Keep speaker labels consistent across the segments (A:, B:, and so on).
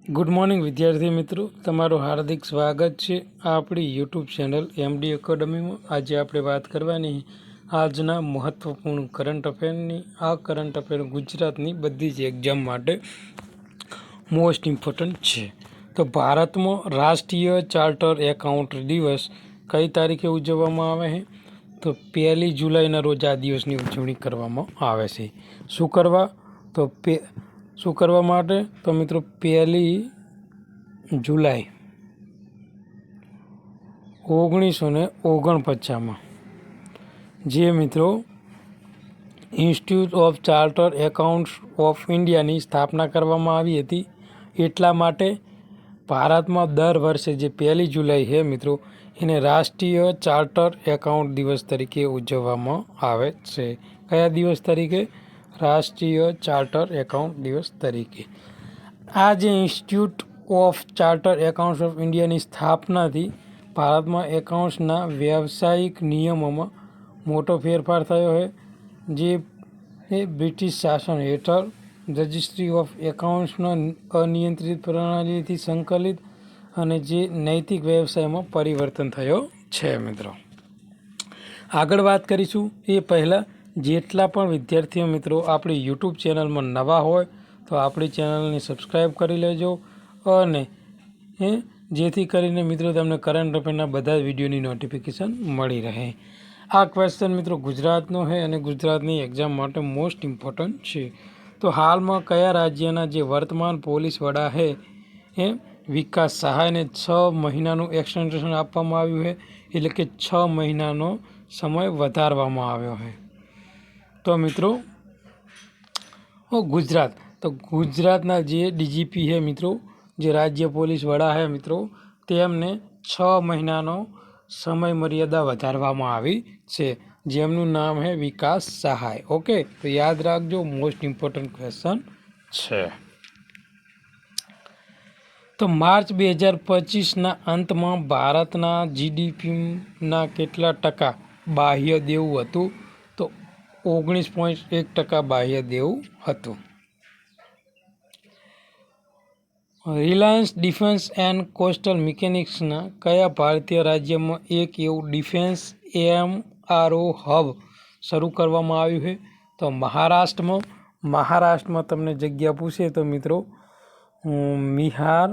A: Good morning વિદ્યાર્થી મિત્રો, તમારું હાર્દિક સ્વાગત છે આપણી યુટ્યુબ ચેનલ એમડી એકેડમીમાં। આજે આપણે વાત કરવાની આજના મહત્વપૂર્ણ કરંટ અફેરની। આ કરંટ અફેર ગુજરાતની બધી જ એક્ઝામ માટે મોસ્ટ ઇમ્પોર્ટન્ટ છે। તો ભારતમાં રાષ્ટ્રીય ચાર્ટર એકાઉન્ટ દિવસ કઈ તારીખે ઉજવવામાં આવે છે? તો 1 જુલાઈના રોજ આ દિવસની ઉજવણી કરવામાં આવે છે। શું કરવા માટે? તો મિત્રો 1 જુલાઈ 1949 જે મિત્રો institute of charter accounts of ઇન્ડિયાની સ્થાપના કરવામાં આવી હતી। એટલા માટે ભારતમાં દર વર્ષે જે 1 જુલાઈ છે મિત્રો, એને રાષ્ટ્રીય ચાર્ટર એકાઉન્ટ દિવસ તરીકે ઉજવવામાં આવે છે। કયા દિવસ તરીકે? રાષ્ટ્રીય ચાર્ટર એકાઉન્ટ દિવસ તરીકે। આ જે institute of charter accounts of ઇન્ડિયાની સ્થાપનાથી ભારતમાં એકાઉન્ટ્સના વ્યવસાયિક નિયમોમાં મોટો ફેરફાર થયો છે, જે બ્રિટિશ શાસન હેઠળ રજિસ્ટ્રી ઓફ એકાઉન્ટ્સના અનિયંત્રિત પ્રણાલીથી સંકલિત અને જે નૈતિક વ્યવસાયમાં પરિવર્તન થયો છે મિત્રો। આગળ વાત કરીશું એ પહેલાં જેટલા પણ વિદ્યાર્થીઓ મિત્રો આપણી યુટ્યુબ ચેનલમાં નવા હોય તો આપણી ચેનલને સબસ્ક્રાઈબ કરી લેજો, અને જેથી કરીને મિત્રો તમને કરંટ અફેરના બધા જ વિડીયોની નોટિફિકેશન મળી રહે। આ ક્વેશ્ચન મિત્રો ગુજરાતનો છે અને ગુજરાતની એક્ઝામ માટે મોસ્ટ ઇમ્પોર્ટન્ટ છે। તો હાલમાં કયા રાજ્યના જે વર્તમાન પોલીસ વડા છે વિકાસ સહાયને 6 મહિનાનું એક્સટેન્શન આપવામાં આવ્યું છે, એટલે કે 6 મહિનાનો સમય વધારવામાં આવ્યો છે? તો મિત્રો ગુજરાત, તો ગુજરાતના જે ડીજીપી છે મિત્રો, જે રાજ્ય પોલીસ વડા છે મિત્રો, તેમને 6 મહિનાનો સમય મર્યાદા વધારવામાં આવી છે, જેમનું નામ છે વિકાસ સહાય। ઓકે, તો યાદ રાખજો, મોસ્ટ ઇમ્પોર્ટન્ટ ક્વેશ્ચન છે। તો માર્ચ 2025ના અંતમાં ભારતના જીડીપીના કેટલા ટકા બાહ્ય દેવું હતું? તો 19.1% બાહ્ય દેવું હતું। રિલાયન્સ ડિફેન્સ એન્ડ કોસ્ટલ મિકેનિક્સના કયા ભારતીય રાજ્યમાં એક એવું ડિફેન્સ એમઆરઓ હબ શરૂ કરવામાં આવ્યું છે? તો મહારાષ્ટ્રમાં તમને જગ્યા પૂછે તો મિત્રો બિહાર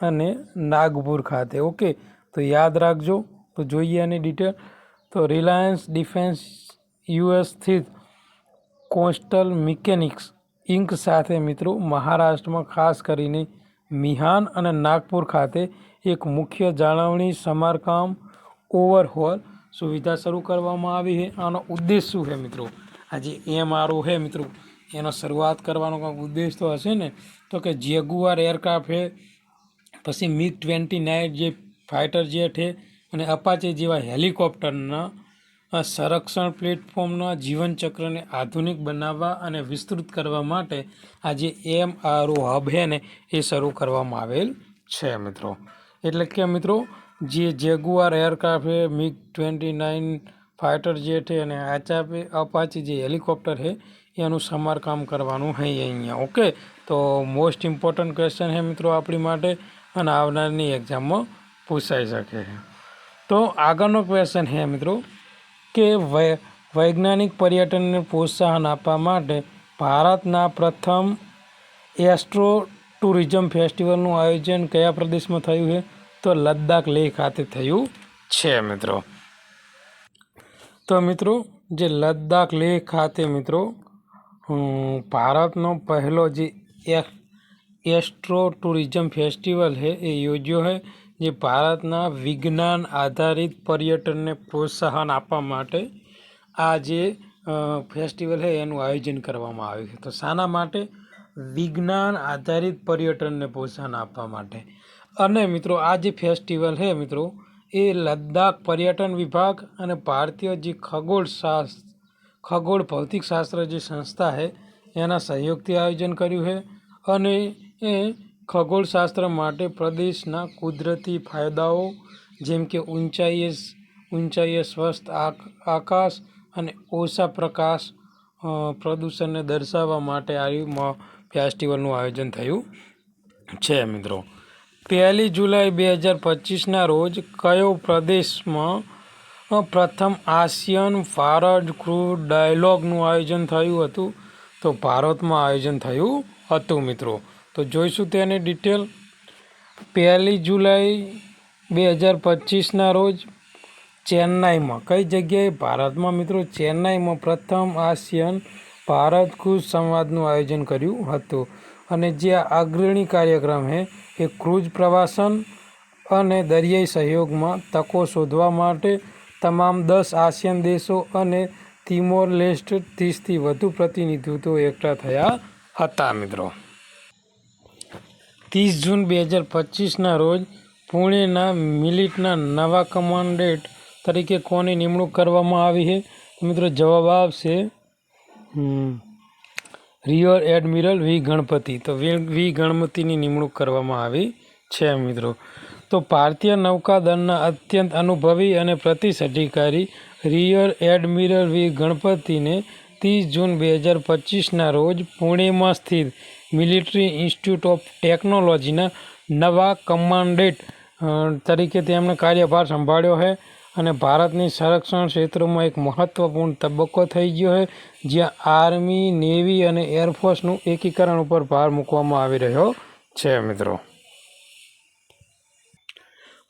A: અને નાગપુર ખાતે। ઓકે, તો યાદ રાખજો। તો જોઈએ આની ડિટેલ। તો રિલાયન્સ ડિફેન્સ યુએસ સ્થિત કોસ્ટલ મિકેનિક્સ ઇન્ક સાથે મિત્રો મહારાષ્ટ્રમાં ખાસ કરીને મિહાન અને નાગપુર ખાતે એક મુખ્ય જાળવણી સમારકામ ઓવરહોલ સુવિધા શરૂ કરવામાં આવી છે। આનો ઉદ્દેશ શું છે મિત્રો? આ જે એમઆરઓ છે મિત્રો, એનો શરૂઆત કરવાનો કંઈક ઉદ્દેશ તો હશે ને? તો કે જેગુઆર એરક્રાફ્ટ છે, પછી MiG-29 જે ફાઇટર જેટ છે, અને અપાચે જેવા હેલિકોપ્ટરના સંરક્ષણ પ્લેટફોર્મના જીવનચક્રને આધુનિક બનાવવા અને વિસ્તૃત કરવા માટે આ જે એમઆરઓ હબ છે ને એ શરૂ કરવામાં આવેલ છે મિત્રો। એટલે કે મિત્રો જે જેગુઆર એરક્રાફ્ટ છે, MiG-29 ફાઇટર જેટ છે અને અપાચે જે હેલિકોપ્ટર છે એનું સમારકામ કરવાનું છે અહીંયા। ઓકે, તો મોસ્ટ ઇમ્પોર્ટન્ટ ક્વેશ્ચન છે મિત્રો આપણી માટે, અને આવનારની એક્ઝામમાં પૂછાઈ શકે છે। તો આગળનો ક્વેશ્ચન છે મિત્રો કે વૈજ્ઞાનિક પર્યટનને પ્રોત્સાહન આપવા માટે ભારતના પ્રથમ એસ્ટ્રો ટુરિઝમ ફેસ્ટિવલનું આયોજન કયા પ્રદેશમાં થયું છે? તો લદ્દાખ લેહ ખાતે થયું છે મિત્રો। તો મિત્રો જે લદ્દાખ લેહ ખાતે મિત્રો ભારતનો પહેલો જે એસ્ટ્રો ટુરિઝમ ફેસ્ટિવલ છે એ યોજ્યો છે, જે ભારતના વિજ્ઞાન આધારિત પર્યટનને પ્રોત્સાહન આપવા માટે આ જે ફેસ્ટિવલ છે એનું આયોજન કરવામાં આવ્યું છે। તો શાના માટે? વિજ્ઞાન આધારિત પર્યટનને પ્રોત્સાહન આપવા માટે। અને મિત્રો આ જે ફેસ્ટિવલ છે મિત્રો એ લદ્દાખ પર્યટન વિભાગ અને ભારતીય જે ખગોળ ભૌતિકશાસ્ત્ર જે સંસ્થા છે એના સહયોગથી આયોજન કર્યું છે, અને એ ખગોળશાસ્ત્ર માટે પ્રદેશના કુદરતી ફાયદાઓ જેમ કે ઊંચાઈએ સ્વસ્થ આકાશ અને ઓછા પ્રકાશ પ્રદૂષણને દર્શાવવા માટે આ ફેસ્ટિવલનું આયોજન થયું છે મિત્રો. 1 જુલાઈ 2025ના રોજ કયો પ્રદેશમાં પ્રથમ આસિયાન ભારત ક્રૂડ ડાયલોગનું આયોજન થયું હતું? તો ભારતમાં આયોજન થયું હતું મિત્રો. તો જોઈશું તેની ડિટેલ. 1 જુલાઈ 2025ના રોજ ચેન્નાઈમાં, કઈ જગ્યાએ? ભારતમાં મિત્રો ચેન્નાઈમાં પ્રથમ આસિયાન ભારત ક્રૂઝ સંવાદનું આયોજન કર્યું હતું. અને જે અગ્રણી કાર્યક્રમ છે એ ક્રૂઝ પ્રવાસન અને દરિયાઈ સહયોગમાં તકો શોધવા માટે તમામ 10 આસિયાન દેશો અને તિમોર લેસ્ટે 30થી વધુ પ્રતિનિધિત્વો એકઠા થયા હતા મિત્રો. 30 જૂન 2025ના રોજ પુણેના મિલિટના નવા કમાન્ડન્ટ તરીકે કોની નિમણૂક કરવામાં આવી છે? મિત્રો જવાબ આવશે રિયર એડમિરલ વી ગણપતિ. તો વી ગણપતિની નિમણૂક કરવામાં આવી છે મિત્રો. તો ભારતીય નૌકાદળના અત્યંત અનુભવી અને પ્રતિષ્ઠિત અધિકારી રિયર એડમિરલ વી ગણપતિને 30 જૂન 2025ના રોજ પુણેમાં સ્થિત મિલિટરી ઇન્સ્ટિટ્યૂટ ઓફ ટેકનોલોજીના નવા કમાન્ડન્ટ તરીકે તેમણે કાર્યભાર સંભાળ્યો છે. અને ભારતની સંરક્ષણ ક્ષેત્રમાં એક મહત્વપૂર્ણ તબક્કો થઈ ગયો છે, જ્યાં આર્મી, નેવી અને એરફોર્સનું એકીકરણ ઉપર ભાર મૂકવામાં આવી રહ્યો છે મિત્રો.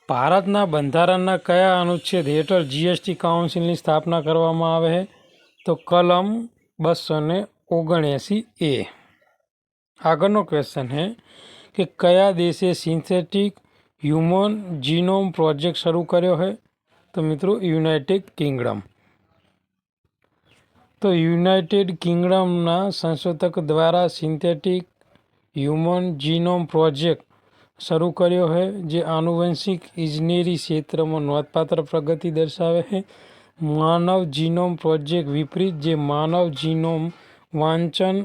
A: ભારતના બંધારણના કયા અનુચ્છેદ હેઠળ જીએસટી કાઉન્સિલની સ્થાપના કરવામાં આવે છે? તો કલમ 279A. આગળનો ક્વેશ્ચન છે કે કયા દેશે સિન્થેટિક હ્યુમન જીનોમ પ્રોજેક્ટ શરૂ કર્યો છે? તો મિત્રો યુનાઇટેડ કિંગડમ. તો યુનાઇટેડ કિંગડમના સંશોધક દ્વારા સિન્થેટિક હ્યુમન જીનોમ પ્રોજેક્ટ શરૂ કર્યો છે, જે આનુવંશિક ઇજનેરી ક્ષેત્રમાં નોંધપાત્ર પ્રગતિ દર્શાવે છે. માનવ જીનોમ પ્રોજેક્ટ વિપરીત, જે માનવ જીનોમ વાંચન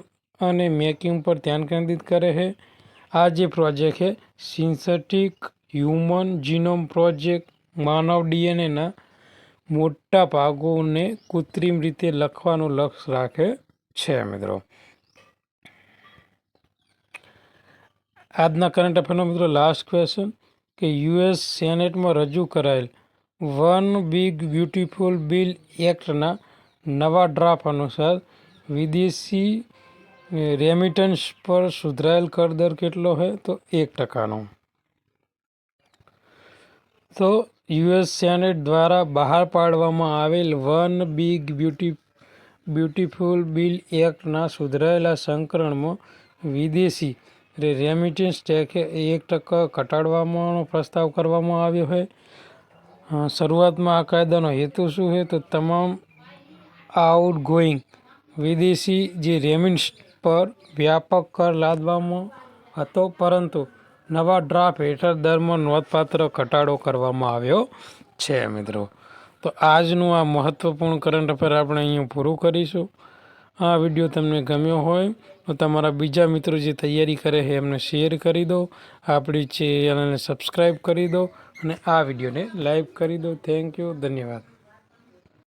A: અને મેકિંગ પર ધ્યાન કેન્દ્રિત કરે છે. આ જે પ્રોજેક્ટ છે સિન્થેટિક હ્યુમન જીનોમ પ્રોજેક્ટ માનવ ડીએનએના મોટા ભાગોને કૃત્રિમ રીતે લખવાનું લક્ષ્ય રાખે છે મિત્રો. આજના કરંટ અફેરનો મિત્રો લાસ્ટ ક્વેશ્ચન કે યુએસ સેનેટમાં રજૂ કરાયેલ વન બિગ બ્યુટીફુલ બિલ એક્ટના નવા ડ્રાફ્ટ અનુસાર વિદેશી રેમિટન્સ પર સુધારેલ કર દર કેટલો છે? તો 1%. તો યુએસ સેનેટ દ્વારા બહાર પાડવામાં આવેલ વન બિગ બ્યુટીફુલ બિલ એક્ટના સુધારેલા સંસ્કરણમાં વિદેશી રેમિટન્સ ટેક્સ 1% ઘટાડવાનો પ્રસ્તાવ કરવામાં આવ્યો છે. શરૂઆતમાં આ કાયદાનો હેતુ શું છે? તો તમામ આઉટગોઈંગ વિદેશી જે રેમિટન્સ પર વ્યાપક કર લાદવામાં હતો, પરંતુ નવા ડ્રાફ્ટ હેઠળ દરમાં નોંધપાત્ર ઘટાડો કરવામાં આવ્યો છે મિત્રો. તો આજનું આ મહત્વપૂર્ણ કરંટ અફેર આપણે અહીંયા પૂરું કરીશું. આ વિડીયો તમને ગમ્યો હોય તો તમારા બીજા મિત્રો જે તૈયારી કરે છે એમને શેર કરી દો, આપણી ચેનલને સબસ્ક્રાઈબ કરી દો અને આ વિડીયોને લાઈક કરી દો. થેન્ક યુ, ધન્યવાદ.